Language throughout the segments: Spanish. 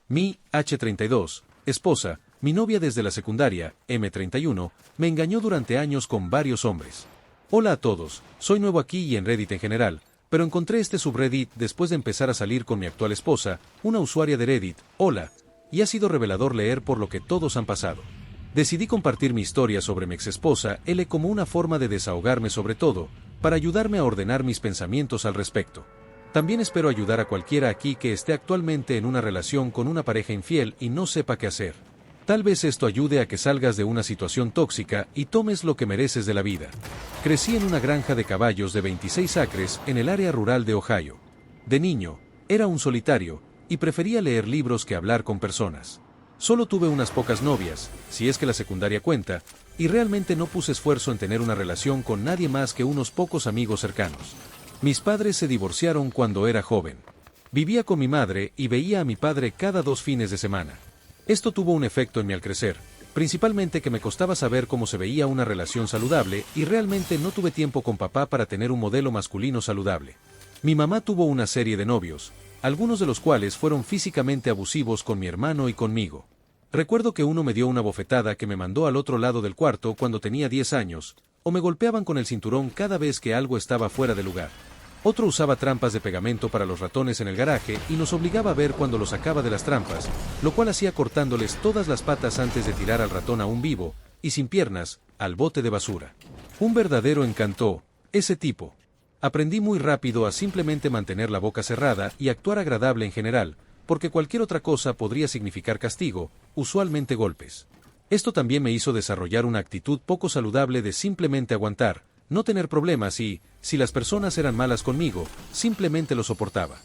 Mi H32, esposa, mi novia desde la secundaria, M31, me engañó durante años con varios hombres. Hola a todos, soy nuevo aquí y en Reddit en general, pero encontré este subreddit después de empezar a salir con mi actual esposa, una usuaria de Reddit, hola, y ha sido revelador leer por lo que todos han pasado. Decidí compartir mi historia sobre mi exesposa, L, como una forma de desahogarme sobre todo, para ayudarme a ordenar mis pensamientos al respecto. También espero ayudar a cualquiera aquí que esté actualmente en una relación con una pareja infiel y no sepa qué hacer. Tal vez esto ayude a que salgas de una situación tóxica y tomes lo que mereces de la vida. Crecí en una granja de caballos de 26 acres en el área rural de Ohio. De niño, era un solitario, y prefería leer libros que hablar con personas. Solo tuve unas pocas novias, si es que la secundaria cuenta, y realmente no puse esfuerzo en tener una relación con nadie más que unos pocos amigos cercanos. Mis padres se divorciaron cuando era joven. Vivía con mi madre y veía a mi padre cada 2 fines de semana. Esto tuvo un efecto en mí al crecer, principalmente que me costaba saber cómo se veía una relación saludable y realmente no tuve tiempo con papá para tener un modelo masculino saludable. Mi mamá tuvo una serie de novios, algunos de los cuales fueron físicamente abusivos con mi hermano y conmigo. Recuerdo que uno me dio una bofetada que me mandó al otro lado del cuarto cuando tenía 10 años, o me golpeaban con el cinturón cada vez que algo estaba fuera de lugar. Otro usaba trampas de pegamento para los ratones en el garaje y nos obligaba a ver cuando los sacaba de las trampas, lo cual hacía cortándoles todas las patas antes de tirar al ratón aún vivo, y sin piernas, al bote de basura. Un verdadero encanto, ese tipo. Aprendí muy rápido a simplemente mantener la boca cerrada y actuar agradable en general, porque cualquier otra cosa podría significar castigo, usualmente golpes. Esto también me hizo desarrollar una actitud poco saludable de simplemente aguantar, no tener problemas y, si las personas eran malas conmigo, simplemente lo soportaba.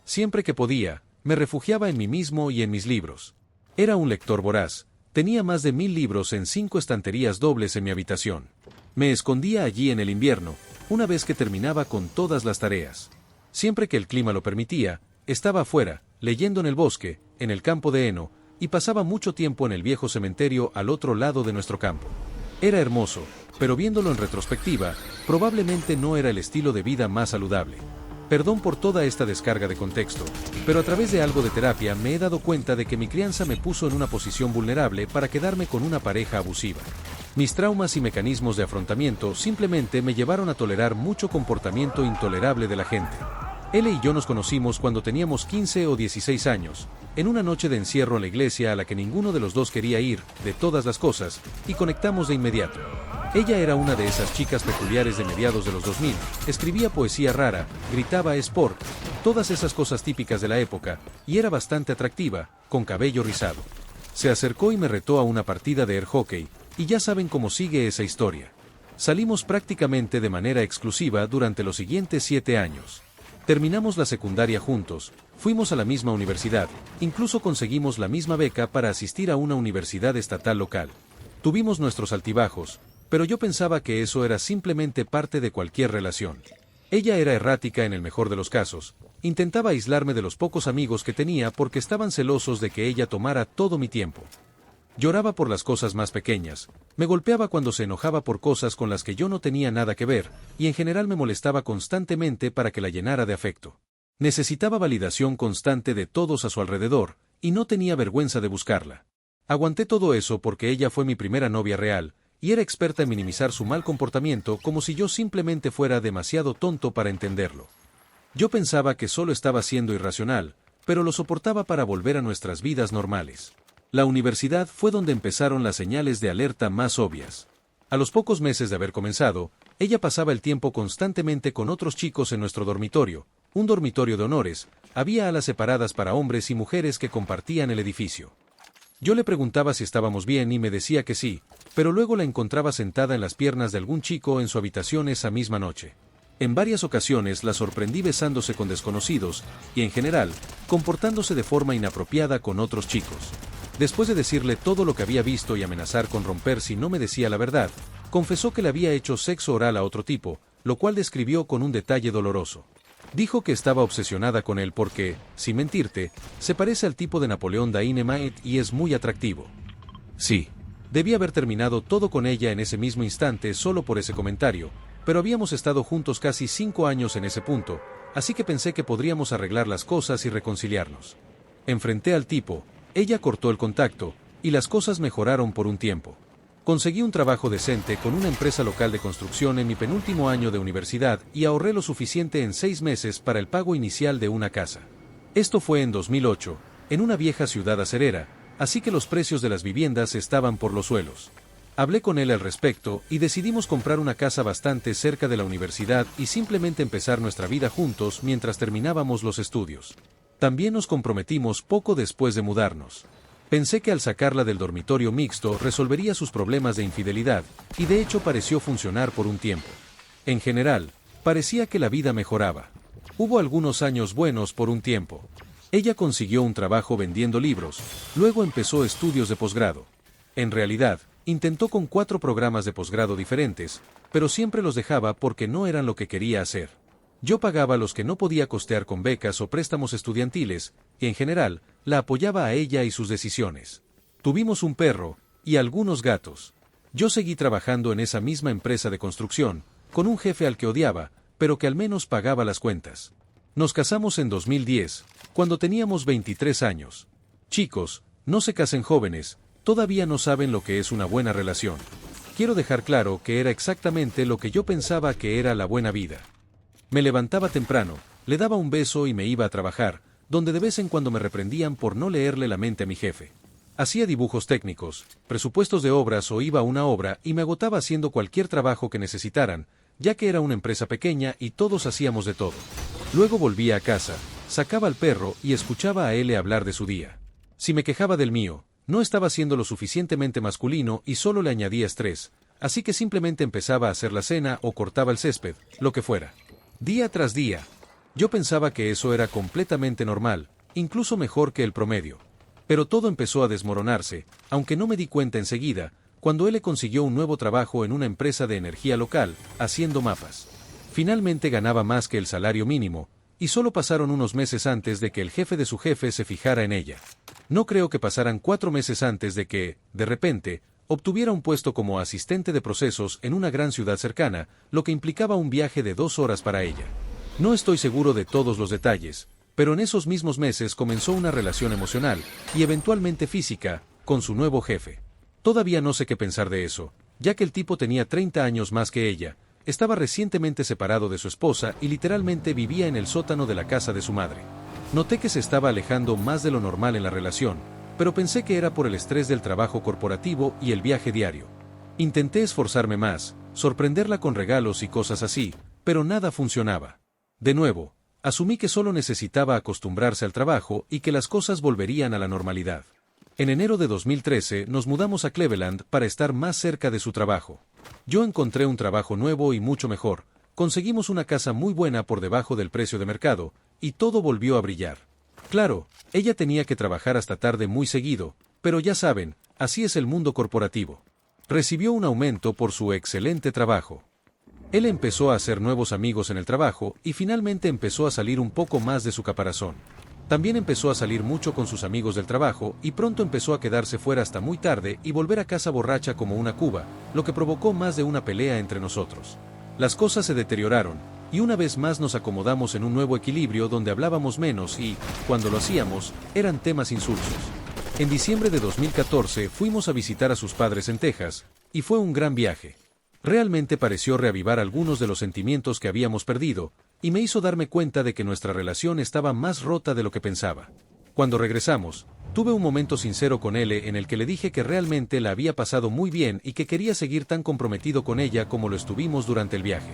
Siempre que podía, me refugiaba en mí mismo y en mis libros. Era un lector voraz, tenía más de 1000 libros en 5 estanterías dobles en mi habitación. Me escondía allí en el invierno, una vez que terminaba con todas las tareas. Siempre que el clima lo permitía, estaba afuera, leyendo en el bosque, en el campo de heno, y pasaba mucho tiempo en el viejo cementerio al otro lado de nuestro campo. Era hermoso, pero viéndolo en retrospectiva, probablemente no era el estilo de vida más saludable. Perdón por toda esta descarga de contexto, pero a través de algo de terapia me he dado cuenta de que mi crianza me puso en una posición vulnerable para quedarme con una pareja abusiva. Mis traumas y mecanismos de afrontamiento simplemente me llevaron a tolerar mucho comportamiento intolerable de la gente. Él y yo nos conocimos cuando teníamos 15 o 16 años, en una noche de encierro en la iglesia a la que ninguno de los dos quería ir, de todas las cosas, y conectamos de inmediato. Ella era una de esas chicas peculiares de mediados de los 2000, escribía poesía rara, gritaba sport, todas esas cosas típicas de la época, y era bastante atractiva, con cabello rizado. Se acercó y me retó a una partida de air hockey, y ya saben cómo sigue esa historia. Salimos prácticamente de manera exclusiva durante los siguientes 7 años. Terminamos la secundaria juntos, fuimos a la misma universidad, incluso conseguimos la misma beca para asistir a una universidad estatal local. Tuvimos nuestros altibajos, pero yo pensaba que eso era simplemente parte de cualquier relación. Ella era errática en el mejor de los casos, intentaba aislarme de los pocos amigos que tenía porque estaban celosos de que ella tomara todo mi tiempo. Lloraba por las cosas más pequeñas, me golpeaba cuando se enojaba por cosas con las que yo no tenía nada que ver, y en general me molestaba constantemente para que la llenara de afecto. Necesitaba validación constante de todos a su alrededor, y no tenía vergüenza de buscarla. Aguanté todo eso porque ella fue mi primera novia real, y era experta en minimizar su mal comportamiento como si yo simplemente fuera demasiado tonto para entenderlo. Yo pensaba que solo estaba siendo irracional, pero lo soportaba para volver a nuestras vidas normales. La universidad fue donde empezaron las señales de alerta más obvias. A los pocos meses de haber comenzado, ella pasaba el tiempo constantemente con otros chicos en nuestro dormitorio, un dormitorio de honores, había alas separadas para hombres y mujeres que compartían el edificio. Yo le preguntaba si estábamos bien y me decía que sí, pero luego la encontraba sentada en las piernas de algún chico en su habitación esa misma noche. En varias ocasiones la sorprendí besándose con desconocidos, y en general, comportándose de forma inapropiada con otros chicos. Después de decirle todo lo que había visto y amenazar con romper si no me decía la verdad, confesó que le había hecho sexo oral a otro tipo, lo cual describió con un detalle doloroso. Dijo que estaba obsesionada con él porque, sin mentirte, se parece al tipo de Napoleón Dynamite y es muy atractivo. Sí, debí haber terminado todo con ella en ese mismo instante solo por ese comentario, pero habíamos estado juntos casi 5 años en ese punto, así que pensé que podríamos arreglar las cosas y reconciliarnos. Enfrenté al tipo, Ella cortó el contacto, y las cosas mejoraron por un tiempo. Conseguí un trabajo decente con una empresa local de construcción en mi penúltimo año de universidad y ahorré lo suficiente en 6 meses para el pago inicial de una casa. Esto fue en 2008, en una vieja ciudad acerera, así que los precios de las viviendas estaban por los suelos. Hablé con él al respecto y decidimos comprar una casa bastante cerca de la universidad y simplemente empezar nuestra vida juntos mientras terminábamos los estudios. También nos comprometimos poco después de mudarnos. Pensé que al sacarla del dormitorio mixto resolvería sus problemas de infidelidad, y de hecho pareció funcionar por un tiempo. En general, parecía que la vida mejoraba. Hubo algunos años buenos por un tiempo. Ella consiguió un trabajo vendiendo libros, luego empezó estudios de posgrado. En realidad, intentó con 4 programas de posgrado diferentes, pero siempre los dejaba porque no eran lo que quería hacer. Yo pagaba los que no podía costear con becas o préstamos estudiantiles, y en general, la apoyaba a ella y sus decisiones. Tuvimos un perro, y algunos gatos. Yo seguí trabajando en esa misma empresa de construcción, con un jefe al que odiaba, pero que al menos pagaba las cuentas. Nos casamos en 2010, cuando teníamos 23 años. Chicos, no se casen jóvenes, todavía no saben lo que es una buena relación. Quiero dejar claro que era exactamente lo que yo pensaba que era la buena vida. Me levantaba temprano, le daba un beso y me iba a trabajar, donde de vez en cuando me reprendían por no leerle la mente a mi jefe. Hacía dibujos técnicos, presupuestos de obras o iba a una obra y me agotaba haciendo cualquier trabajo que necesitaran, ya que era una empresa pequeña y todos hacíamos de todo. Luego volvía a casa, sacaba al perro y escuchaba a él hablar de su día. Si me quejaba del mío, no estaba siendo lo suficientemente masculino y solo le añadía estrés, así que simplemente empezaba a hacer la cena o cortaba el césped, lo que fuera. Día tras día. Yo pensaba que eso era completamente normal, incluso mejor que el promedio. Pero todo empezó a desmoronarse, aunque no me di cuenta enseguida, cuando él le consiguió un nuevo trabajo en una empresa de energía local, haciendo mapas. Finalmente ganaba más que el salario mínimo, y solo pasaron unos meses antes de que el jefe de su jefe se fijara en ella. No creo que pasaran 4 meses antes de que, de repente, obtuviera un puesto como asistente de procesos en una gran ciudad cercana, lo que implicaba un viaje de 2 horas para ella. No estoy seguro de todos los detalles, pero en esos mismos meses comenzó una relación emocional, y eventualmente física, con su nuevo jefe. Todavía no sé qué pensar de eso, ya que el tipo tenía 30 años más que ella, estaba recientemente separado de su esposa y literalmente vivía en el sótano de la casa de su madre. Noté que se estaba alejando más de lo normal en la relación, pero pensé que era por el estrés del trabajo corporativo y el viaje diario. Intenté esforzarme más, sorprenderla con regalos y cosas así, pero nada funcionaba. De nuevo, asumí que solo necesitaba acostumbrarse al trabajo y que las cosas volverían a la normalidad. En enero de 2013 nos mudamos a Cleveland para estar más cerca de su trabajo. Yo encontré un trabajo nuevo y mucho mejor, conseguimos una casa muy buena por debajo del precio de mercado, y todo volvió a brillar. Claro, ella tenía que trabajar hasta tarde muy seguido, pero ya saben, así es el mundo corporativo. Recibió un aumento por su excelente trabajo. Él empezó a hacer nuevos amigos en el trabajo y finalmente empezó a salir un poco más de su caparazón. También empezó a salir mucho con sus amigos del trabajo y pronto empezó a quedarse fuera hasta muy tarde y volver a casa borracha como una cuba, lo que provocó más de una pelea entre nosotros. Las cosas se deterioraron, y una vez más nos acomodamos en un nuevo equilibrio donde hablábamos menos y, cuando lo hacíamos, eran temas insulsos. En diciembre de 2014 fuimos a visitar a sus padres en Texas, y fue un gran viaje. Realmente pareció reavivar algunos de los sentimientos que habíamos perdido, y me hizo darme cuenta de que nuestra relación estaba más rota de lo que pensaba. Cuando regresamos, tuve un momento sincero con él en el que le dije que realmente la había pasado muy bien y que quería seguir tan comprometido con ella como lo estuvimos durante el viaje.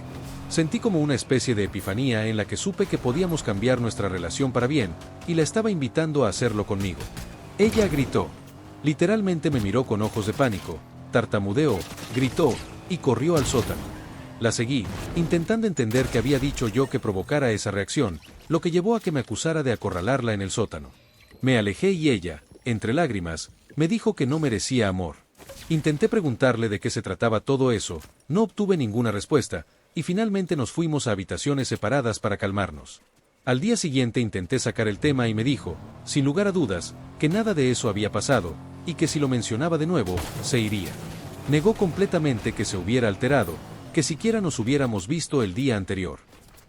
Sentí como una especie de epifanía en la que supe que podíamos cambiar nuestra relación para bien, y la estaba invitando a hacerlo conmigo. Ella gritó. Literalmente me miró con ojos de pánico, tartamudeó, gritó, y corrió al sótano. La seguí, intentando entender qué había dicho yo que provocara esa reacción, lo que llevó a que me acusara de acorralarla en el sótano. Me alejé y ella, entre lágrimas, me dijo que no merecía amor. Intenté preguntarle de qué se trataba todo eso, no obtuve ninguna respuesta, y finalmente nos fuimos a habitaciones separadas para calmarnos. Al día siguiente intenté sacar el tema y me dijo, sin lugar a dudas, que nada de eso había pasado, y que si lo mencionaba de nuevo, se iría. Negó completamente que se hubiera alterado, que siquiera nos hubiéramos visto el día anterior.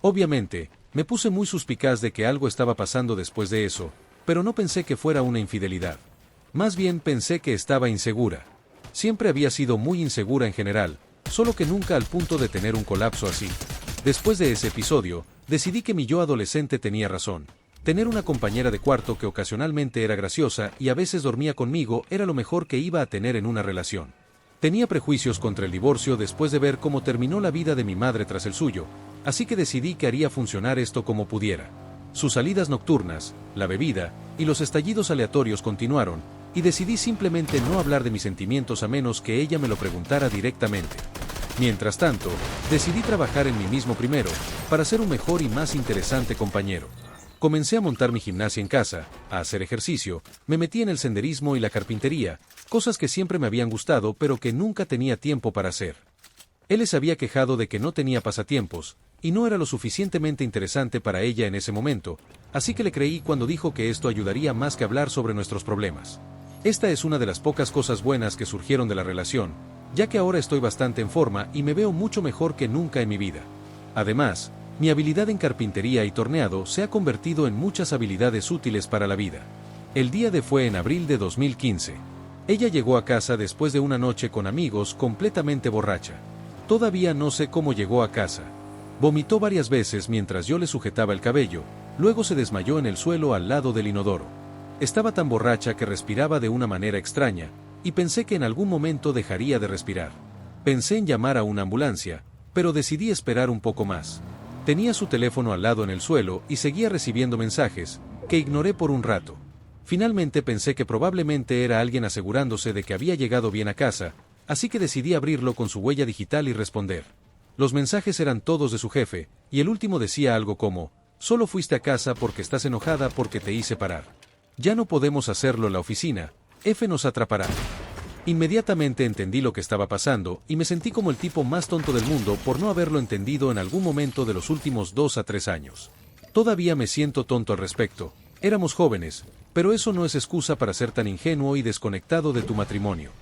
Obviamente, me puse muy suspicaz de que algo estaba pasando después de eso, pero no pensé que fuera una infidelidad. Más bien pensé que estaba insegura. Siempre había sido muy insegura en general, solo que nunca al punto de tener un colapso así. Después de ese episodio, decidí que mi yo adolescente tenía razón. Tener una compañera de cuarto que ocasionalmente era graciosa y a veces dormía conmigo era lo mejor que iba a tener en una relación. Tenía prejuicios contra el divorcio después de ver cómo terminó la vida de mi madre tras el suyo, así que decidí que haría funcionar esto como pudiera. Sus salidas nocturnas, la bebida y los estallidos aleatorios continuaron, y decidí simplemente no hablar de mis sentimientos a menos que ella me lo preguntara directamente. Mientras tanto, decidí trabajar en mí mismo primero, para ser un mejor y más interesante compañero. Comencé a montar mi gimnasia en casa, a hacer ejercicio, me metí en el senderismo y la carpintería, cosas que siempre me habían gustado pero que nunca tenía tiempo para hacer. Él se había quejado de que no tenía pasatiempos, y no era lo suficientemente interesante para ella en ese momento, así que le creí cuando dijo que esto ayudaría más que hablar sobre nuestros problemas. Esta es una de las pocas cosas buenas que surgieron de la relación, ya que ahora estoy bastante en forma y me veo mucho mejor que nunca en mi vida. Además, mi habilidad en carpintería y torneado se ha convertido en muchas habilidades útiles para la vida. El día de fue en abril de 2015. Ella llegó a casa después de una noche con amigos completamente borracha. Todavía no sé cómo llegó a casa. Vomitó varias veces mientras yo le sujetaba el cabello, luego se desmayó en el suelo al lado del inodoro. Estaba tan borracha que respiraba de una manera extraña, y pensé que en algún momento dejaría de respirar. Pensé en llamar a una ambulancia, pero decidí esperar un poco más. Tenía su teléfono al lado en el suelo y seguía recibiendo mensajes, que ignoré por un rato. Finalmente pensé que probablemente era alguien asegurándose de que había llegado bien a casa, así que decidí abrirlo con su huella digital y responder. Los mensajes eran todos de su jefe, y el último decía algo como: solo fuiste a casa porque estás enojada porque te hice parar. Ya no podemos hacerlo en la oficina, F nos atrapará. Inmediatamente entendí lo que estaba pasando y me sentí como el tipo más tonto del mundo por no haberlo entendido en algún momento de los últimos 2 a 3 años. Todavía me siento tonto al respecto. Éramos jóvenes, pero eso no es excusa para ser tan ingenuo y desconectado de tu matrimonio.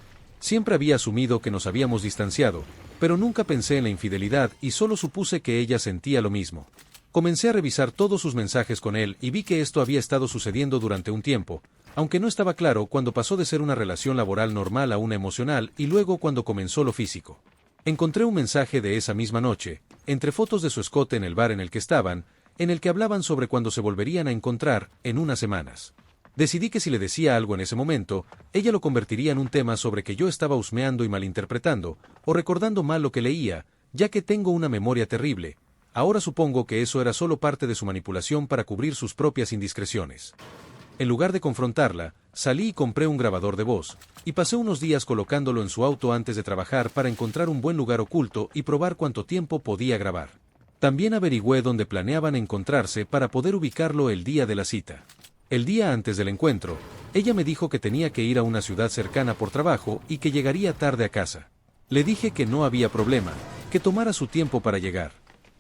Siempre había asumido que nos habíamos distanciado, pero nunca pensé en la infidelidad y solo supuse que ella sentía lo mismo. Comencé a revisar todos sus mensajes con él y vi que esto había estado sucediendo durante un tiempo, aunque no estaba claro cuando pasó de ser una relación laboral normal a una emocional y luego cuando comenzó lo físico. Encontré un mensaje de esa misma noche, entre fotos de su escote en el bar en el que estaban, en el que hablaban sobre cuando se volverían a encontrar, en unas semanas. Decidí que si le decía algo en ese momento, ella lo convertiría en un tema sobre que yo estaba husmeando y malinterpretando, o recordando mal lo que leía, ya que tengo una memoria terrible. Ahora supongo que eso era solo parte de su manipulación para cubrir sus propias indiscreciones. En lugar de confrontarla, salí y compré un grabador de voz, y pasé unos días colocándolo en su auto antes de trabajar para encontrar un buen lugar oculto y probar cuánto tiempo podía grabar. También averigüé dónde planeaban encontrarse para poder ubicarlo el día de la cita. El día antes del encuentro, ella me dijo que tenía que ir a una ciudad cercana por trabajo y que llegaría tarde a casa. Le dije que no había problema, que tomara su tiempo para llegar.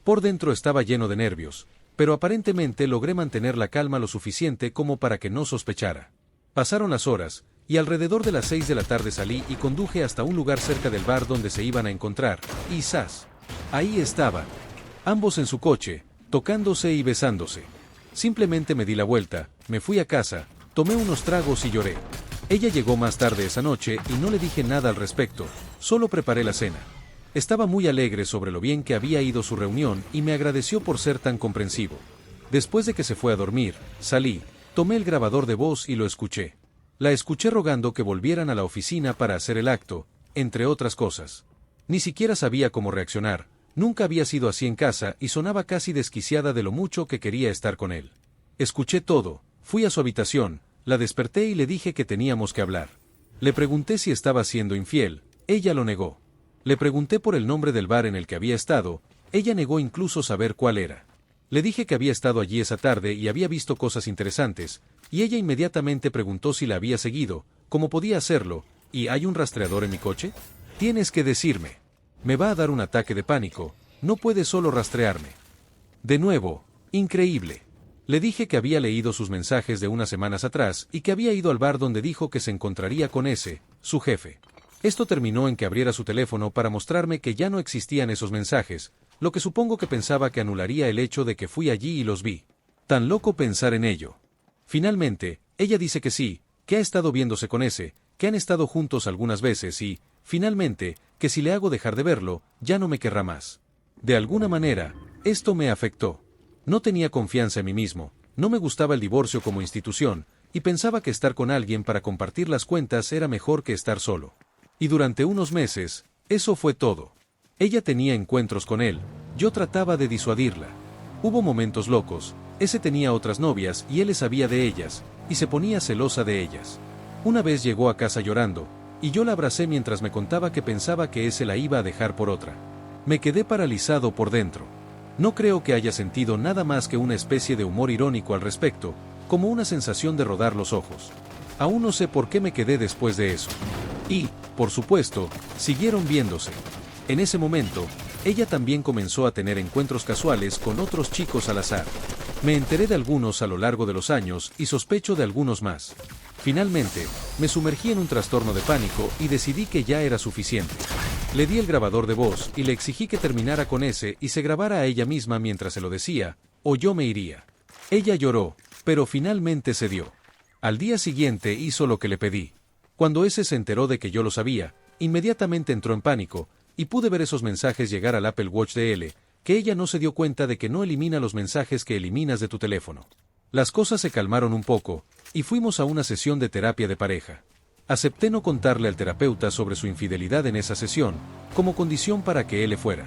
Por dentro estaba lleno de nervios, pero aparentemente logré mantener la calma lo suficiente como para que no sospechara. Pasaron las horas, y alrededor de las 6 de la tarde salí y conduje hasta un lugar cerca del bar donde se iban a encontrar, y ¡zas! Ahí estaban. Ambos en su coche, tocándose y besándose. Simplemente me di la vuelta, me fui a casa, tomé unos tragos y lloré. Ella llegó más tarde esa noche y no le dije nada al respecto, solo preparé la cena. Estaba muy alegre sobre lo bien que había ido su reunión y me agradeció por ser tan comprensivo. Después de que se fue a dormir, salí, tomé el grabador de voz y lo escuché. La escuché rogando que volvieran a la oficina para hacer el acto, entre otras cosas. Ni siquiera sabía cómo reaccionar, nunca había sido así en casa y sonaba casi desquiciada de lo mucho que quería estar con él. Escuché todo, fui a su habitación, la desperté y le dije que teníamos que hablar. Le pregunté si estaba siendo infiel, ella lo negó. Le pregunté por el nombre del bar en el que había estado, ella negó incluso saber cuál era. Le dije que había estado allí esa tarde y había visto cosas interesantes, y ella inmediatamente preguntó si la había seguido, cómo podía hacerlo, ¿y hay un rastreador en mi coche? Tienes que decirme. Me va a dar un ataque de pánico, no puedes solo rastrearme. De nuevo, increíble. Le dije que había leído sus mensajes de unas semanas atrás y que había ido al bar donde dijo que se encontraría con ese, su jefe. Esto terminó en que abriera su teléfono para mostrarme que ya no existían esos mensajes, lo que supongo que pensaba que anularía el hecho de que fui allí y los vi. Tan loco pensar en ello. Finalmente, ella dice que sí, que ha estado viéndose con ese, que han estado juntos algunas veces y, finalmente, que si le hago dejar de verlo, ya no me querrá más. De alguna manera, esto me afectó. No tenía confianza en mí mismo, no me gustaba el divorcio como institución, y pensaba que estar con alguien para compartir las cuentas era mejor que estar solo. Y durante unos meses, eso fue todo. Ella tenía encuentros con él, yo trataba de disuadirla. Hubo momentos locos, ese tenía otras novias y él sabía de ellas, y se ponía celosa de ellas. Una vez llegó a casa llorando, y yo la abracé mientras me contaba que pensaba que ese la iba a dejar por otra. Me quedé paralizado por dentro. No creo que haya sentido nada más que una especie de humor irónico al respecto, como una sensación de rodar los ojos. Aún no sé por qué me quedé después de eso. Y, por supuesto, siguieron viéndose. En ese momento, ella también comenzó a tener encuentros casuales con otros chicos al azar. Me enteré de algunos a lo largo de los años y sospecho de algunos más. Finalmente, me sumergí en un trastorno de pánico y decidí que ya era suficiente. Le di el grabador de voz y le exigí que terminara con ese y se grabara a ella misma mientras se lo decía, o yo me iría. Ella lloró, pero finalmente cedió. Al día siguiente hizo lo que le pedí. Cuando ese se enteró de que yo lo sabía, inmediatamente entró en pánico, y pude ver esos mensajes llegar al Apple Watch de él, que ella no se dio cuenta de que no elimina los mensajes que eliminas de tu teléfono. Las cosas se calmaron un poco, y fuimos a una sesión de terapia de pareja. Acepté no contarle al terapeuta sobre su infidelidad en esa sesión, como condición para que él fuera.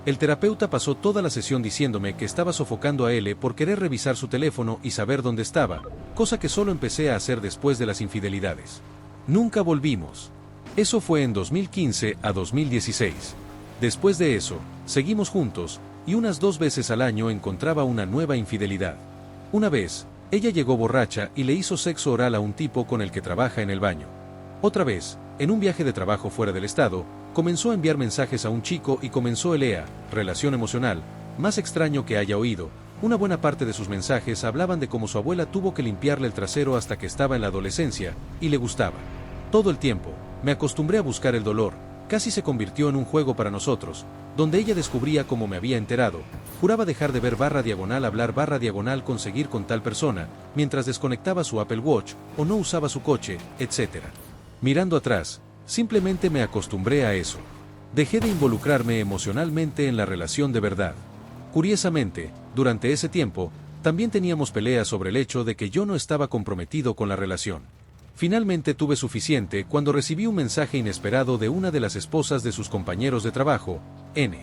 El terapeuta pasó toda la sesión diciéndome que estaba sofocando a él por querer revisar su teléfono y saber dónde estaba, cosa que solo empecé a hacer después de las infidelidades. Nunca volvimos. Eso fue en 2015 a 2016. Después de eso, seguimos juntos, y unas 2 veces al año encontraba una nueva infidelidad. Una vez, ella llegó borracha y le hizo sexo oral a un tipo con el que trabaja en el baño. Otra vez, en un viaje de trabajo fuera del estado, comenzó a enviar mensajes a un chico y comenzó el relación emocional, más extraño que haya oído. Una buena parte de sus mensajes hablaban de cómo su abuela tuvo que limpiarle el trasero hasta que estaba en la adolescencia, y le gustaba. Todo el tiempo, me acostumbré a buscar el dolor, casi se convirtió en un juego para nosotros, donde ella descubría cómo me había enterado, juraba dejar de ver hablar conseguir con tal persona, mientras desconectaba su Apple Watch, o no usaba su coche, etc. Mirando atrás, simplemente me acostumbré a eso. Dejé de involucrarme emocionalmente en la relación de verdad. Curiosamente, durante ese tiempo, también teníamos peleas sobre el hecho de que yo no estaba comprometido con la relación. Finalmente tuve suficiente cuando recibí un mensaje inesperado de una de las esposas de sus compañeros de trabajo, N.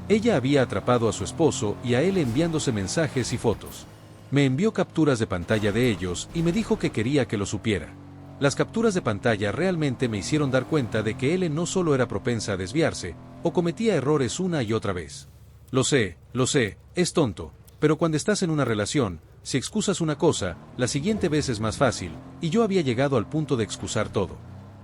Ella había atrapado a su esposo y a él enviándose mensajes y fotos. Me envió capturas de pantalla de ellos y me dijo que quería que lo supiera. Las capturas de pantalla realmente me hicieron dar cuenta de que él no solo era propensa a desviarse, o cometía errores una y otra vez. Lo sé, es tonto, pero cuando estás en una relación, si excusas una cosa, la siguiente vez es más fácil, y yo había llegado al punto de excusar todo.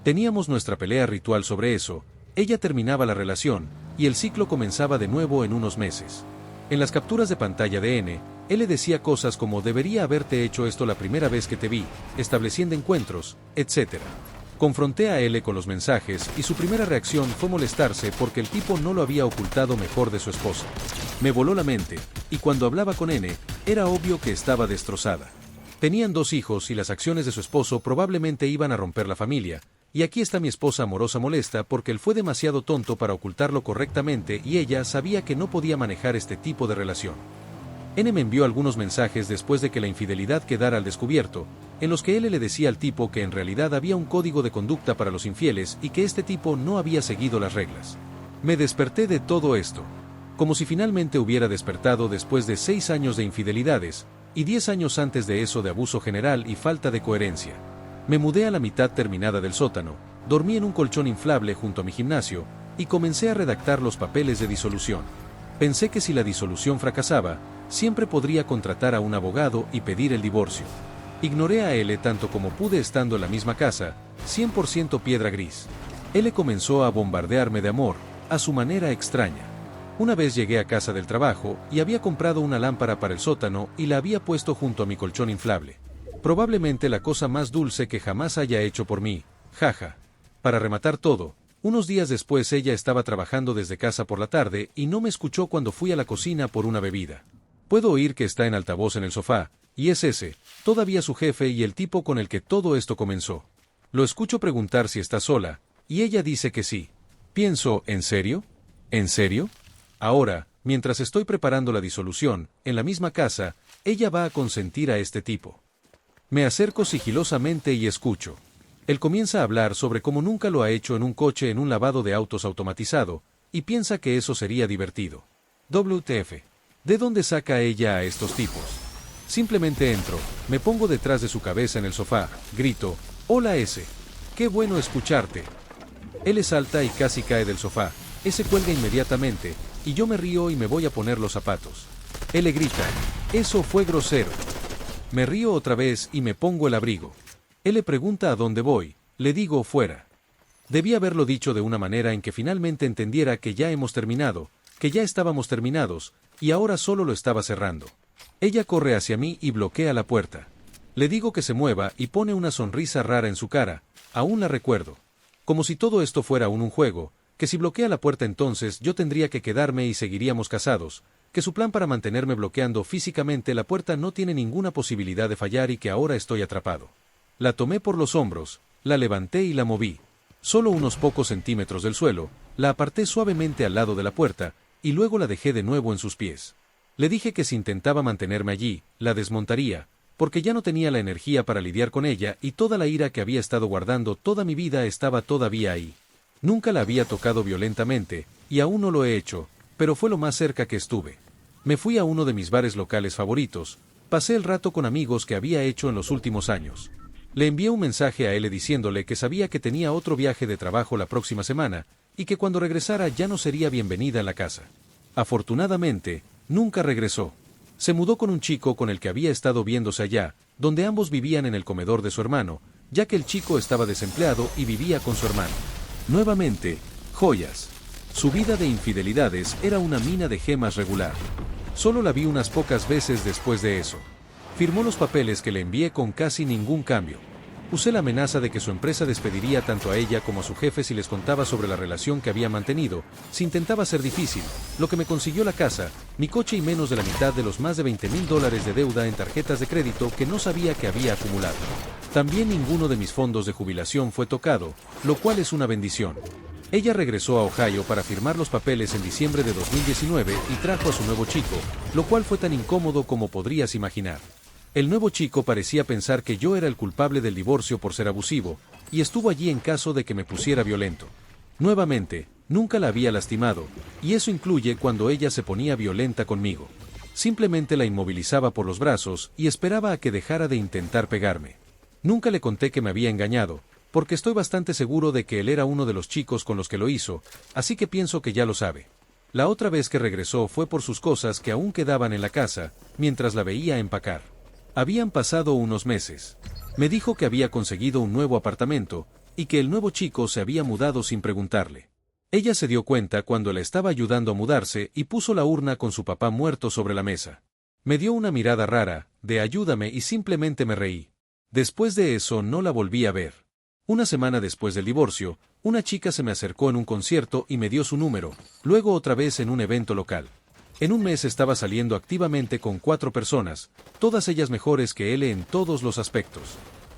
Teníamos nuestra pelea ritual sobre eso, ella terminaba la relación, y el ciclo comenzaba de nuevo en unos meses. En las capturas de pantalla de N, él le decía cosas como debería haberte hecho esto la primera vez que te vi, estableciendo encuentros, etc. Confronté a L con los mensajes y su primera reacción fue molestarse porque el tipo no lo había ocultado mejor de su esposa. Me voló la mente, y cuando hablaba con N, era obvio que estaba destrozada. Tenían 2 hijos y las acciones de su esposo probablemente iban a romper la familia, y aquí está mi esposa amorosa molesta porque él fue demasiado tonto para ocultarlo correctamente y ella sabía que no podía manejar este tipo de relación. N me envió algunos mensajes después de que la infidelidad quedara al descubierto, en los que él le decía al tipo que en realidad había un código de conducta para los infieles y que este tipo no había seguido las reglas. Me desperté de todo esto. Como si finalmente hubiera despertado después de 6 años de infidelidades, y 10 años antes de eso de abuso general y falta de coherencia. Me mudé a la mitad terminada del sótano, dormí en un colchón inflable junto a mi gimnasio, y comencé a redactar los papeles de disolución. Pensé que si la disolución fracasaba, siempre podría contratar a un abogado y pedir el divorcio. Ignoré a L tanto como pude estando en la misma casa, 100% piedra gris. L comenzó a bombardearme de amor, a su manera extraña. Una vez llegué a casa del trabajo y había comprado una lámpara para el sótano y la había puesto junto a mi colchón inflable. Probablemente la cosa más dulce que jamás haya hecho por mí, jaja. Para rematar todo, unos días después ella estaba trabajando desde casa por la tarde y no me escuchó cuando fui a la cocina por una bebida. Puedo oír que está en altavoz en el sofá, Y es ese, todavía su jefe y el tipo con el que todo esto comenzó. Lo escucho preguntar si está sola, y ella dice que sí. Pienso, ¿en serio? ¿En serio? Ahora, mientras estoy preparando la disolución, en la misma casa, ella va a consentir a este tipo. Me acerco sigilosamente y escucho. Él comienza a hablar sobre cómo nunca lo ha hecho en un coche en un lavado de autos automatizado, y piensa que eso sería divertido. WTF. ¿De dónde saca ella a estos tipos? Simplemente entro, me pongo detrás de su cabeza en el sofá, grito, «Hola S. Qué bueno escucharte». Él salta y casi cae del sofá, se cuelga inmediatamente, y yo me río y me voy a poner los zapatos. Él le grita, «Eso fue grosero». Me río otra vez y me pongo el abrigo. Él le pregunta a dónde voy, le digo fuera. Debí haberlo dicho de una manera en que finalmente entendiera que ya hemos terminado, que ya estábamos terminados, y ahora solo lo estaba cerrando. Ella corre hacia mí y bloquea la puerta. Le digo que se mueva y pone una sonrisa rara en su cara, aún la recuerdo. Como si todo esto fuera un juego, que si bloquea la puerta entonces yo tendría que quedarme y seguiríamos casados, que su plan para mantenerme bloqueando físicamente la puerta no tiene ninguna posibilidad de fallar y que ahora estoy atrapado. La tomé por los hombros, la levanté y la moví. Solo unos pocos centímetros del suelo, la aparté suavemente al lado de la puerta, y luego la dejé de nuevo en sus pies. Le dije que si intentaba mantenerme allí, la desmontaría, porque ya no tenía la energía para lidiar con ella y toda la ira que había estado guardando toda mi vida estaba todavía ahí. Nunca la había tocado violentamente, y aún no lo he hecho, pero fue lo más cerca que estuve. Me fui a uno de mis bares locales favoritos, pasé el rato con amigos que había hecho en los últimos años. Le envié un mensaje a él diciéndole que sabía que tenía otro viaje de trabajo la próxima semana, y que cuando regresara ya no sería bienvenida en la casa. Afortunadamente, nunca regresó. Se mudó con un chico con el que había estado viéndose allá, donde ambos vivían en el comedor de su hermano, ya que el chico estaba desempleado y vivía con su hermano. Nuevamente, joyas. Su vida de infidelidades era una mina de gemas regular. Solo la vi unas pocas veces después de eso. Firmó los papeles que le envié con casi ningún cambio. Usé la amenaza de que su empresa despediría tanto a ella como a su jefe si les contaba sobre la relación que había mantenido, si intentaba ser difícil, lo que me consiguió la casa, mi coche y menos de la mitad de los más de $20,000 de deuda en tarjetas de crédito que no sabía que había acumulado. También ninguno de mis fondos de jubilación fue tocado, lo cual es una bendición. Ella regresó a Ohio para firmar los papeles en diciembre de 2019 y trajo a su nuevo chico, lo cual fue tan incómodo como podrías imaginar. El nuevo chico parecía pensar que yo era el culpable del divorcio por ser abusivo, y estuvo allí en caso de que me pusiera violento. Nuevamente, nunca la había lastimado, y eso incluye cuando ella se ponía violenta conmigo. Simplemente la inmovilizaba por los brazos y esperaba a que dejara de intentar pegarme. Nunca le conté que me había engañado, porque estoy bastante seguro de que él era uno de los chicos con los que lo hizo, así que pienso que ya lo sabe. La otra vez que regresó fue por sus cosas que aún quedaban en la casa, mientras la veía empacar. Habían pasado unos meses. Me dijo que había conseguido un nuevo apartamento, y que el nuevo chico se había mudado sin preguntarle. Ella se dio cuenta cuando la estaba ayudando a mudarse y puso la urna con su papá muerto sobre la mesa. Me dio una mirada rara, de ayúdame y simplemente me reí. Después de eso no la volví a ver. Una semana después del divorcio, una chica se me acercó en un concierto y me dio su número, luego otra vez en un evento local. En un mes estaba saliendo activamente con 4 personas, todas ellas mejores que él en todos los aspectos.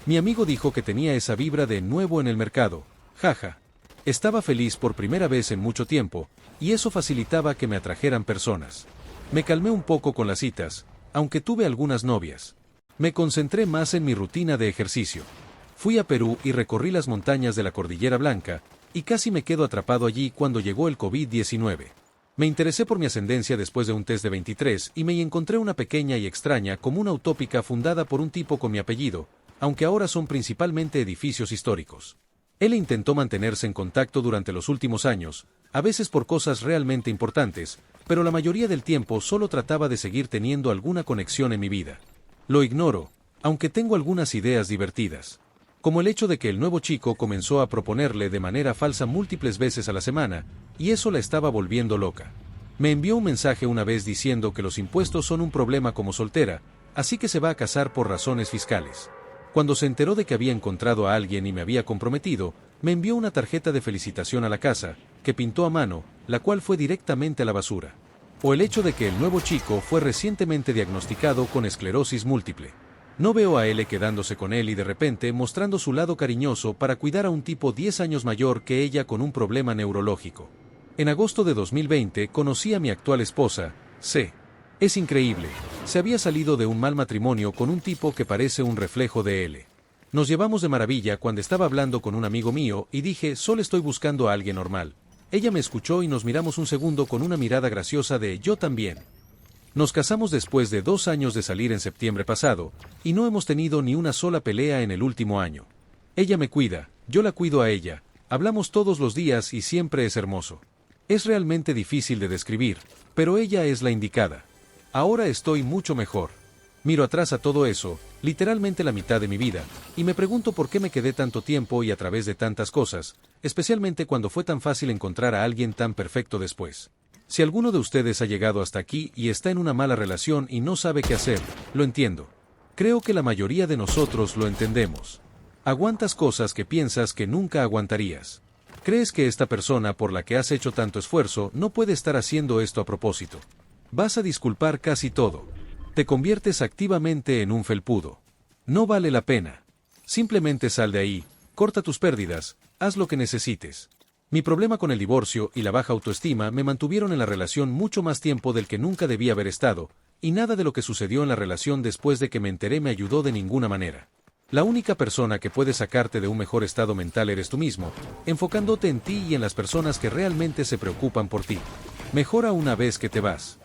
Mi amigo dijo que tenía esa vibra de nuevo en el mercado, jaja. Estaba feliz por primera vez en mucho tiempo, y eso facilitaba que me atrajeran personas. Me calmé un poco con las citas, aunque tuve algunas novias. Me concentré más en mi rutina de ejercicio. Fui a Perú y recorrí las montañas de la Cordillera Blanca, y casi me quedo atrapado allí cuando llegó el COVID-19. Me interesé por mi ascendencia después de un test de 23 y me encontré una pequeña y extraña comuna utópica fundada por un tipo con mi apellido, aunque ahora son principalmente edificios históricos. Él intentó mantenerse en contacto durante los últimos años, a veces por cosas realmente importantes, pero la mayoría del tiempo solo trataba de seguir teniendo alguna conexión en mi vida. Lo ignoro, aunque tengo algunas ideas divertidas. Como el hecho de que el nuevo chico comenzó a proponerle de manera falsa múltiples veces a la semana, y eso la estaba volviendo loca. Me envió un mensaje una vez diciendo que los impuestos son un problema como soltera, así que se va a casar por razones fiscales. Cuando se enteró de que había encontrado a alguien y me había comprometido, me envió una tarjeta de felicitación a la casa, que pintó a mano, la cual fue directamente a la basura. O el hecho de que el nuevo chico fue recientemente diagnosticado con esclerosis múltiple. No veo a L quedándose con él y de repente mostrando su lado cariñoso para cuidar a un tipo 10 años mayor que ella con un problema neurológico. En agosto de 2020 conocí a mi actual esposa, C. Es increíble, se había salido de un mal matrimonio con un tipo que parece un reflejo de L. Nos llevamos de maravilla cuando estaba hablando con un amigo mío y dije, solo estoy buscando a alguien normal. Ella me escuchó y nos miramos un segundo con una mirada graciosa de yo también. Nos casamos después de 2 años de salir en septiembre pasado, y no hemos tenido ni una sola pelea en el último año. Ella me cuida, yo la cuido a ella, hablamos todos los días y siempre es hermoso. Es realmente difícil de describir, pero ella es la indicada. Ahora estoy mucho mejor. Miro atrás a todo eso, literalmente la mitad de mi vida, y me pregunto por qué me quedé tanto tiempo y a través de tantas cosas, especialmente cuando fue tan fácil encontrar a alguien tan perfecto después. Si alguno de ustedes ha llegado hasta aquí y está en una mala relación y no sabe qué hacer, lo entiendo. Creo que la mayoría de nosotros lo entendemos. Aguantas cosas que piensas que nunca aguantarías. Crees que esta persona por la que has hecho tanto esfuerzo no puede estar haciendo esto a propósito. Vas a disculpar casi todo. Te conviertes activamente en un felpudo. No vale la pena. Simplemente sal de ahí, corta tus pérdidas, haz lo que necesites. Mi problema con el divorcio y la baja autoestima me mantuvieron en la relación mucho más tiempo del que nunca debía haber estado, y nada de lo que sucedió en la relación después de que me enteré me ayudó de ninguna manera. La única persona que puede sacarte de un mejor estado mental eres tú mismo, enfocándote en ti y en las personas que realmente se preocupan por ti. Mejora una vez que te vas.